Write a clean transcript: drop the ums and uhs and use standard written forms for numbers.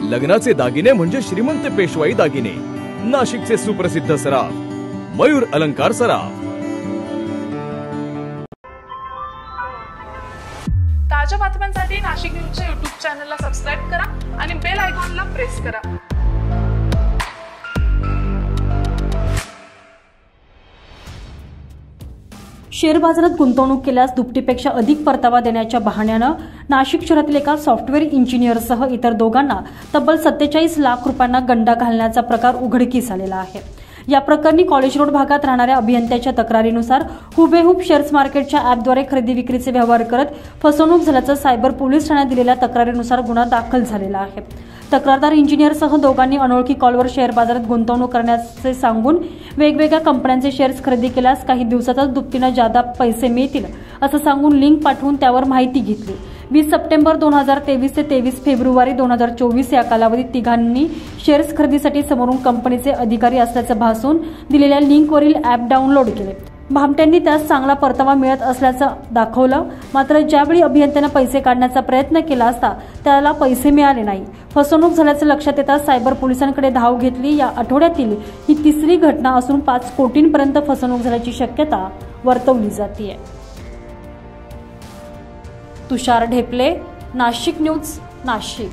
लग्नाचे दागिने म्हणजे श्रीमंत पेशवाई दागिने, नाशिकचे सुप्रसिद्ध सराफ मयूर अलंकार सराफ। ताज्या बातम्यांसाठी नाशिक न्यूजच्या YouTube चॅनलला सबस्क्राइब करा आणि बेल आयकॉनला प्रेस करा। शेअर बाजारात गुंतवणूक केल्यास दुपटीपेक्षा अधिक परतावा देण्याच्या बहाण्यानं नाशिक शहरातील एका सॉफ्टवेअर इंजिनियरसह इतर दोघांना तब्बल 47 लाख रुपयांना गंडा घालण्याचा प्रकार उघडकीस आलेला आहे। या प्रकरणी कॉलेज रोड भागात राहणाऱ्या अभियंत्याच्या तक्रारीनुसार हुबेहूब शेअर्स मार्केटच्या ॲपद्वारे खरेदी विक्रीचे व्यवहार करत फसवणूक झाल्याचं सायबर पोलीस ठाण्यात दिलेल्या तक्रारीनुसार गुन्हा दाखल झालेला आहे। तक्रारदार इंजिनियरसह दोघांनी अनोळखी कॉलवर शेअर बाजारात गुंतवणूक करण्याचे सांगून वेगवेगळ्या कंपन्यांचे शेअर्स खरेदी केल्यास काही दिवसातच दुपटीने जादा पैसे मिळतील असं सांगून लिंक पाठवून त्यावर माहिती घेतली। 20 सप्टेंबर 2023 ते 23 फेब्रुवारी 2024 या कालावधीत तिघांनी शेअर्स खरेदीसाठी समोरून कंपनीचे अधिकारी असल्याचं भासून दिलेल्या लिंकवरील ॲप डाउनलोड केले। भामट्यांनी त्यास चांगला परतावा मिळत असल्याचं दाखवलं, मात्र ज्यावेळी अभियंत्याने पैसे काढण्याचा प्रयत्न केला असता त्याला पैसे मिळाले नाही। फसवणूक झाल्याचं लक्षात येताच सायबर पोलिसांकडे धाव घेतली। या आठवड्यातील ही तिसरी घटना असून 5 कोटींपर्यंत फसवणूक झाल्याची शक्यता वर्तवली जाते। तुषार ढेपले, नाशिक न्यूज, नाशिक।